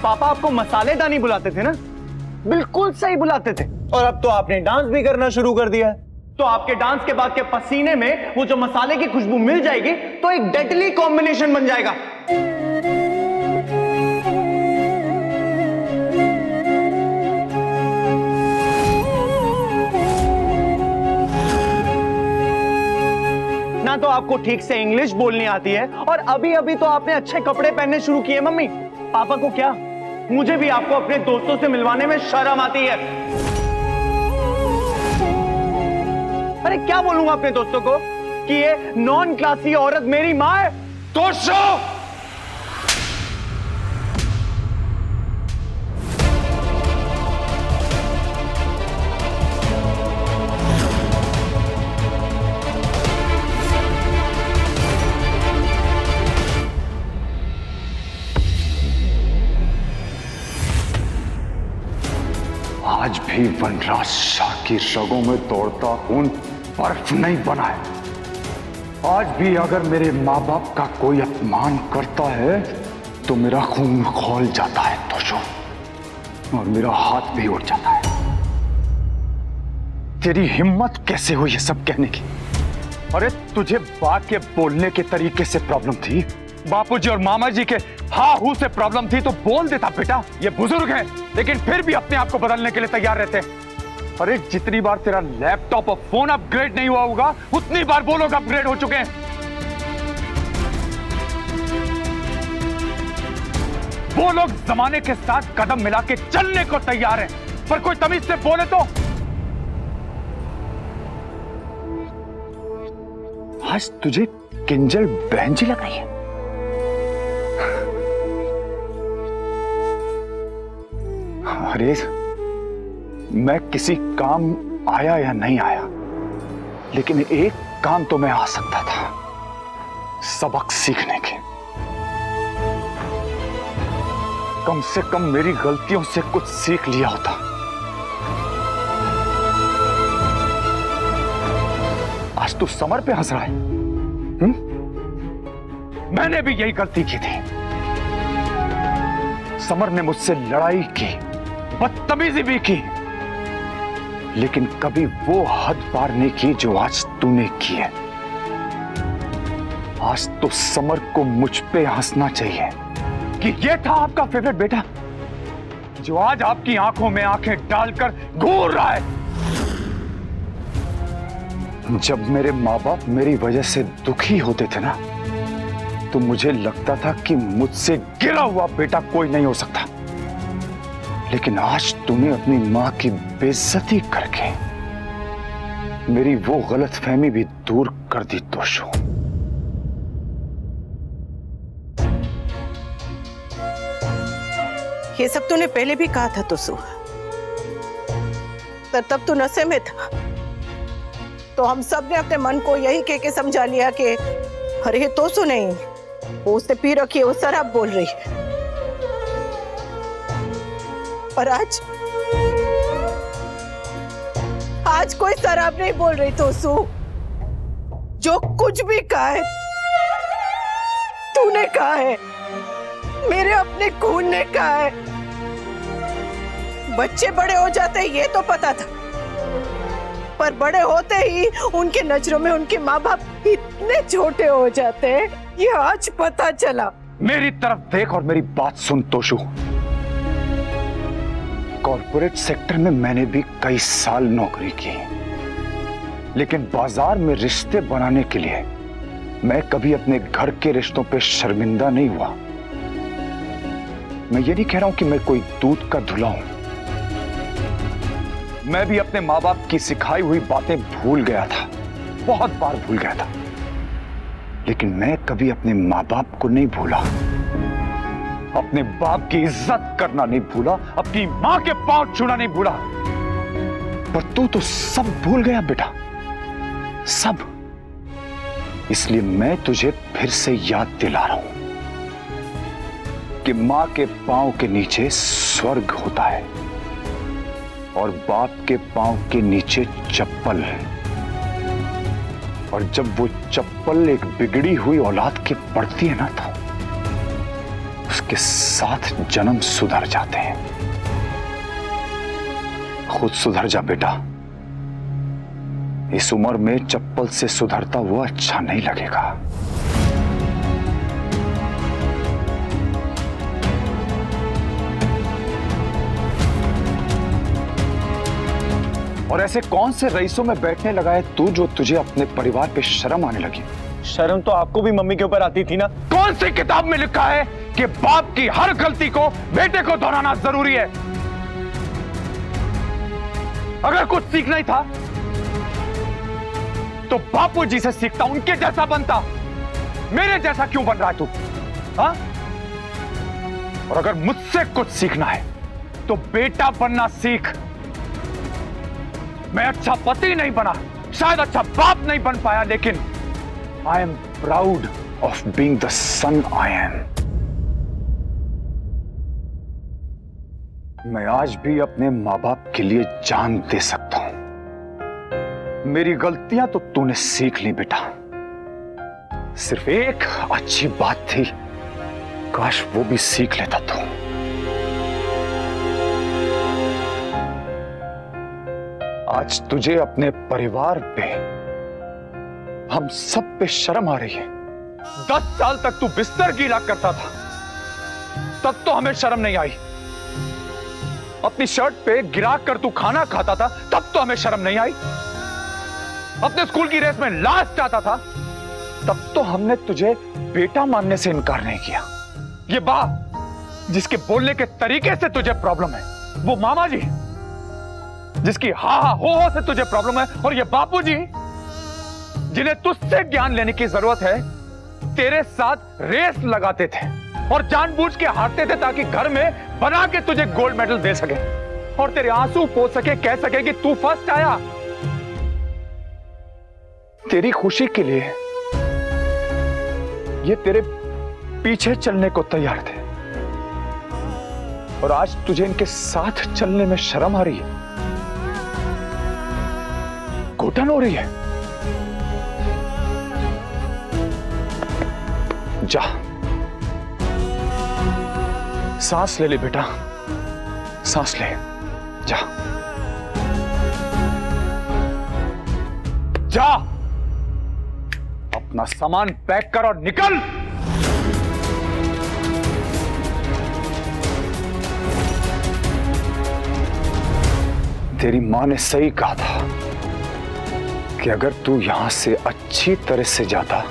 पापा आपको मसालेदानी बुलाते थे ना, बिल्कुल सही बुलाते थे। और अब तो आपने डांस भी करना शुरू कर दिया है, तो आपके डांस के बाद के पसीने में वो जो मसाले की खुशबू मिल जाएगी तो एक डेडली कॉम्बिनेशन बन जाएगा। ना तो आपको ठीक से इंग्लिश बोलनी आती है और अभी अभी तो आपने अच्छे कपड़े पहनने शुरू किए। मम्मी पापा को क्या, मुझे भी आपको अपने दोस्तों से मिलवाने में शर्म आती है। अरे क्या बोलूंगा अपने दोस्तों को कि ये नॉन क्लासी औरत मेरी माँ है? दोस्तों आज भी वनराज शाह की रगों में दौड़ता खून बर्फ नहीं बना है। आज भी अगर मेरे माँ बाप का कोई अपमान करता है तो मेरा खून खौल जाता है तोशो, और मेरा हाथ भी उठ जाता है। तेरी हिम्मत कैसे हुई ये सब कहने की? अरे तुझे बात के बोलने के तरीके से प्रॉब्लम थी, बापूजी और मामा जी के हाँ हूं से प्रॉब्लम थी तो बोल देता बेटा, ये बुजुर्ग हैं लेकिन फिर भी अपने आप को बदलने के लिए तैयार रहते हैं। अरे जितनी बार तेरा लैपटॉप और फोन अपग्रेड नहीं हुआ होगा उतनी बार वो लोग अपग्रेड हो चुके हैं। वो लोग जमाने के साथ कदम मिला के चलने को तैयार हैं, पर कोई तमीज से बोले तो। आज तुझे किंजल बहन जी लग रही है? अरे मैं किसी काम आया या नहीं आया, लेकिन एक काम तो मैं आ सकता था, सबक सीखने के। कम से कम मेरी गलतियों से कुछ सीख लिया होता। आज तू समर पे हंस रहा है? मैंने भी यही गलती की थी। समर ने मुझसे लड़ाई की, बदतमीजी भी की, लेकिन कभी वो हद पार नहीं की जो आज तूने की है। आज तो समर को मुझ पे हंसना चाहिए कि ये था आपका फेवरेट बेटा जो आज आपकी आंखों में आंखें डालकर घूर रहा है। जब मेरे माँ बाप मेरी वजह से दुखी होते थे ना, तो मुझे लगता था कि मुझसे गिरा हुआ बेटा कोई नहीं हो सकता, लेकिन आज तूने अपनी मां की बेइज्जती करके मेरी वो गलतफहमी भी दूर कर दी तोशो। ये सब तूने पहले भी कहा था तोसु, तब तू नशे में था, तो हम सब ने अपने मन को यही कह के समझा लिया कि अरे तोसु नहीं, वो उसने पी रखी है, वो शराब बोल रही है। और आज कोई शराब नहीं बोल रही तोसु। जो कुछ भी कहा है तूने कहा है, मेरे अपने खून ने कहा है। बच्चे बड़े हो जाते ये तो पता था, पर बड़े होते ही उनके नजरों में उनके माँ बाप इतने छोटे हो जाते हैं, ये आज पता चला। मेरी तरफ देख और मेरी बात सुन तोशु। कॉर्पोरेट सेक्टर में मैंने भी कई साल नौकरी की, लेकिन बाजार में रिश्ते बनाने के लिए मैं कभी अपने घर के रिश्तों पे शर्मिंदा नहीं हुआ। मैं ये नहीं कह रहा हूं कि मैं कोई दूध का धुला हूं। मैं भी अपने माँ बाप की सिखाई हुई बातें भूल गया था, बहुत बार भूल गया था, लेकिन मैं कभी अपने माँ बाप को नहीं भूला, अपने बाप की इज्जत करना नहीं भूला, अपनी मां के पांव छूना नहीं भूला। पर तू तो सब भूल गया बेटा, सब। इसलिए मैं तुझे फिर से याद दिला रहा हूं कि मां के पांव के नीचे स्वर्ग होता है और बाप के पांव के नीचे चप्पल। और जब वो चप्पल एक बिगड़ी हुई औलाद के पड़ती है ना, उसके साथ जन्म सुधर जाते हैं। खुद सुधर जा बेटा। इस उम्र में चप्पल से सुधरता हुआ अच्छा नहीं लगेगा। और ऐसे कौन से रईसों में बैठने लगा है तू जो तुझे अपने परिवार पे शर्म आने लगी? शर्म तो आपको भी मम्मी के ऊपर आती थी ना। कौन सी किताब में लिखा है कि बाप की हर गलती को बेटे को दोहराना जरूरी है? अगर कुछ सीखना ही था तो बापू जी से सीखता, उनके जैसा बनता। मेरे जैसा क्यों बन रहा है तू? हाँ? और अगर मुझसे कुछ सीखना है तो बेटा बनना सीख। मैं अच्छा पति नहीं बना, शायद अच्छा बाप नहीं बन पाया, लेकिन I am proud of being the son I am. मैं आज भी अपने मां बाप के लिए जान दे सकता हूं। मेरी गलतियां तो तूने सीख ली बेटा। सिर्फ एक अच्छी बात थी, काश वो भी सीख लेता तू। आज तुझे अपने परिवार पे, हम सब पे शर्म आ रही है। 10 साल तक तू बिस्तर गीला करता था, तब तो हमें शर्म नहीं आई। अपनी शर्ट पे गिरा कर तू खाना खाता था, तब तो हमें शर्म नहीं आई। अपने स्कूल की रेस में लास्ट आता था, तब तो हमने तुझे बेटा मानने से इनकार नहीं किया। ये बाप जिसके बोलने के तरीके से तुझे प्रॉब्लम है, वो मामा जी जिसकी हा हा हो से तुझे प्रॉब्लम है, और ये बापू जी जिन्हें तुझसे ज्ञान लेने की जरूरत है, तेरे साथ रेस लगाते थे और जानबूझ के हारते थे ताकि घर में बना के तुझे गोल्ड मेडल दे सके और तेरे आंसू पोंछ सके, कह सके कि तू फर्स्ट आया। तेरी खुशी के लिए ये तेरे पीछे चलने को तैयार थे, और आज तुझे इनके साथ चलने में शर्म आ रही है, घुटन हो रही है। जा, सांस ले ले बेटा, सांस ले। जा जा, अपना सामान पैक कर और निकल। तेरी मां ने सही कहा था कि अगर तू यहां से अच्छी तरह से जाता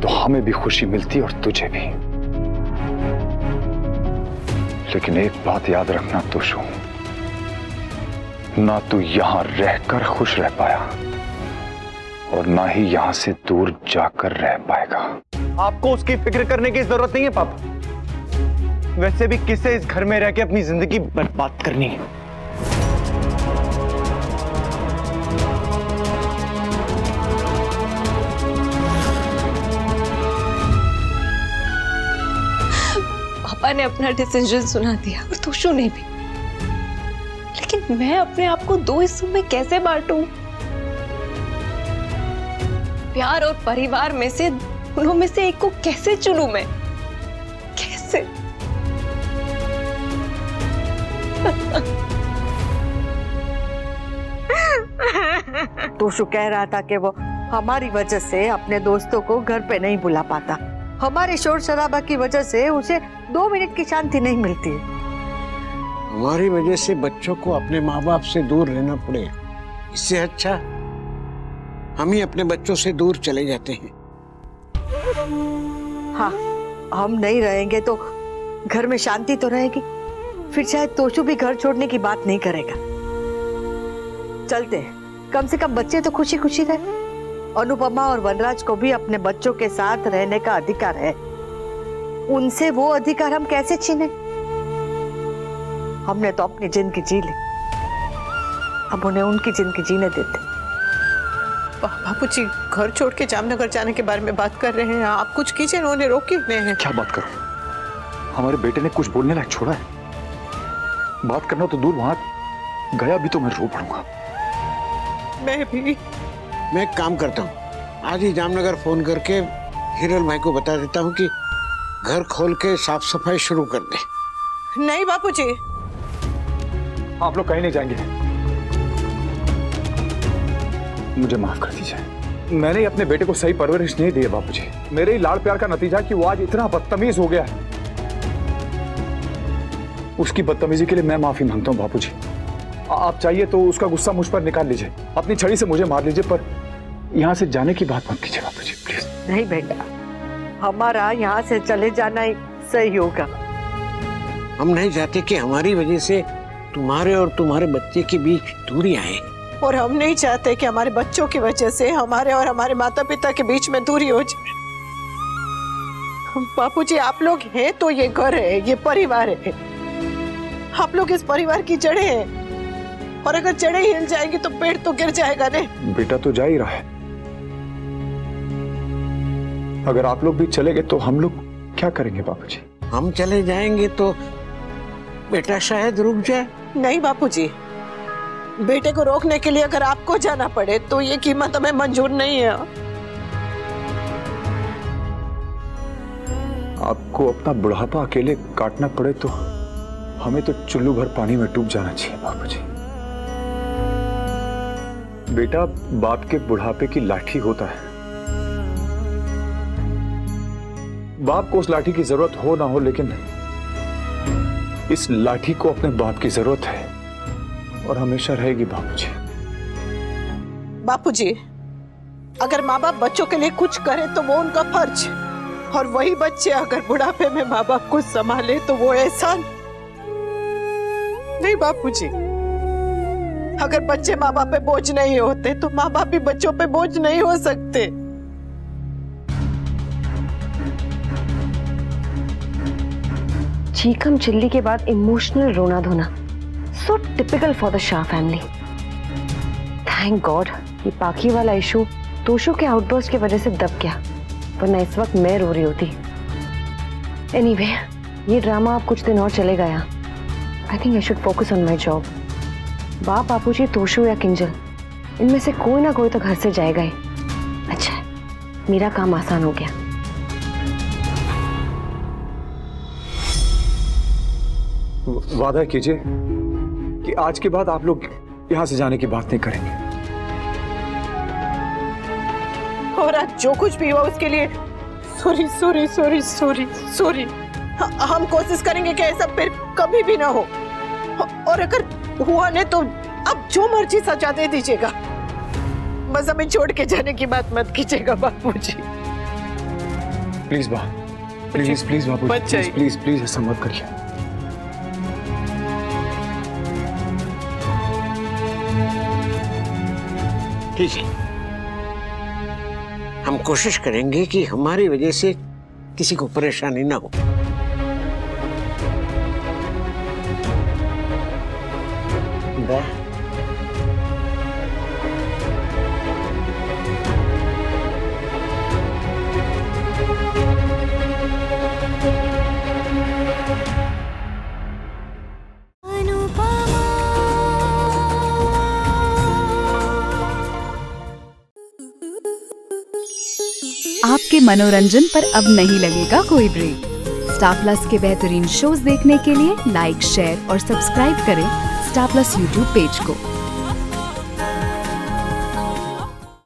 तो हमें भी खुशी मिलती और तुझे भी। लेकिन एक बात याद रखना तुशु, ना तू यहां रहकर खुश रह पाया और ना ही यहां से दूर जाकर रह पाएगा। आपको उसकी फिक्र करने की जरूरत नहीं है पापा। वैसे भी किसे इस घर में रह के अपनी जिंदगी बर्बाद करनी है। पापा ने अपना डिसीजन सुना दिया और तुशु ने भी, लेकिन मैं अपने आप को 2 हिस्सों में कैसे बांटूं? प्यार और परिवार में से दोनों में से एक को कैसे चुनूं मैं? कैसे? तुशु कह रहा था कि वो हमारी वजह से अपने दोस्तों को घर पे नहीं बुला पाता। हमारे शोर शराबा की वजह से उसे 2 मिनट की शांति नहीं मिलती। हमारी वजह से बच्चों को अपने माँ बाप से दूर रहना पड़े, इससे अच्छा हम ही अपने बच्चों से दूर चले जाते हैं। हाँ, हम नहीं रहेंगे तो घर में शांति तो रहेगी, फिर शायद तोशु भी घर छोड़ने की बात नहीं करेगा। चलते हैं, कम से कम बच्चे तो खुशी खुशी रहे। अनुपमा और वनराज को भी अपने बच्चों के साथ रहने का अधिकार है, उनसे वो अधिकार हम कैसे छीने? हमने तो अपनी जिंदगी जी ली, अब उन्हें उनकी जिंदगी जीने देते। बापूजी घर छोड़ के जामनगर जाने के बारे में बात कर रहे हैं, आप कुछ कीजिए, उन्होंने रोके हुए हैं। क्या बात करो? हमारे बेटे ने कुछ बोलने लायक छोड़ा है? बात करना तो दूर, वहां गया भी तो मैं रो पड़ूंगा। मैं एक काम करता हूँ, आज ही जामनगर फोन करके हिरल भाई को बता देता हूँ कि घर खोल के साफ सफाई शुरू कर दे। नहीं बापूजी, आप लोग कहीं नहीं जाएंगे। मुझे माफ कर दीजिए, मैंने ही अपने बेटे को सही परवरिश नहीं दी है बापूजी। मेरे ही लाड़ प्यार का नतीजा कि वो आज इतना बदतमीज हो गया है। उसकी बदतमीजी के लिए मैं माफी मांगता हूँ बापूजी। आप चाहिए तो उसका गुस्सा मुझ पर निकाल लीजिए, अपनी छड़ी से मुझे मार लीजिए, पर यहाँ से जाने की बात मत कीजिए बापूजी, प्लीज। नहीं बेटा, हमारा यहाँ से चले जाना ही सही होगा। हम नहीं चाहते कि हमारी वजह से तुम्हारे और तुम्हारे बच्चे के बीच दूरी आए, और हम नहीं चाहते कि हमारे बच्चों की वजह से हमारे और हमारे माता पिता के बीच में दूरी हो जाए। बापूजी, आप लोग हैं तो ये घर है, ये परिवार है। आप लोग इस परिवार की जड़ें हैं, और अगर जड़ें हिल जाएंगी तो पेड़ तो गिर जाएगा ने। बेटा तो जा ही रहा है, अगर आप लोग भी चले गए तो हम लोग क्या करेंगे बापूजी? हम चले जाएंगे तो बेटा शायद रुक जाए। नहीं बापूजी, बेटे को रोकने के लिए अगर आपको जाना पड़े तो ये कीमत हमें मंजूर नहीं है। आपको अपना बुढ़ापा अकेले काटना पड़े तो हमें तो चुल्लू भर पानी में डूब जाना चाहिए बापूजी। बेटा बाप के बुढ़ापे की लाठी होता है। बाप को उस लाठी की जरूरत हो ना हो, लेकिन इस लाठी को अपने बाप की जरूरत है और हमेशा रहेगी बापूजी। बापूजी, अगर माँ बाप बच्चों के लिए कुछ करे तो वो उनका फर्ज, और वही बच्चे अगर बुढ़ापे में माँ बाप को संभाले तो वो एहसान। नहीं बापूजी, अगर बच्चे माँ बाप पे बोझ नहीं होते तो माँ बाप भी बच्चों पे बोझ नहीं हो सकते। चीखम चिल्ली के बाद इमोशनल रोना धोना, so typical for the Shah family. Thank God ये पाखी वाला इशू तोशु के आउटबर्स्ट की वजह से दब गया, वरना इस वक्त मैं रो रही होती। एनीवे, ये ड्रामा अब कुछ दिन और चलेगा यहाँ। I think I should focus on my job. बाप, बापूजी, तोशु या किंजल, इनमें से कोई ना कोई तो घर से जाएगा ही। अच्छा है, मेरा काम आसान हो गया। वादा कीजिए कि आज के बाद आप लोग यहाँ से जाने की बात नहीं करेंगे। और आज जो कुछ भी हुआ उसके लिए sorry sorry sorry sorry sorry. हम कोशिश करेंगे कि ऐसा फिर कभी भी ना हो, और अगर हुआ ने तो अब जो मर्जी सजा दे दीजिएगा, बस हमें छोड़ के जाने की बात मत कीजिएगा Bapuji. Please please please Bapuji, please please please ऐसा मत करिए। ठीक है, हम कोशिश करेंगे कि हमारी वजह से किसी को परेशानी ना हो। आपके मनोरंजन पर अब नहीं लगेगा कोई ब्रेक। स्टार प्लस के बेहतरीन शोज देखने के लिए लाइक, शेयर और सब्सक्राइब करें स्टार प्लस यूट्यूब पेज को।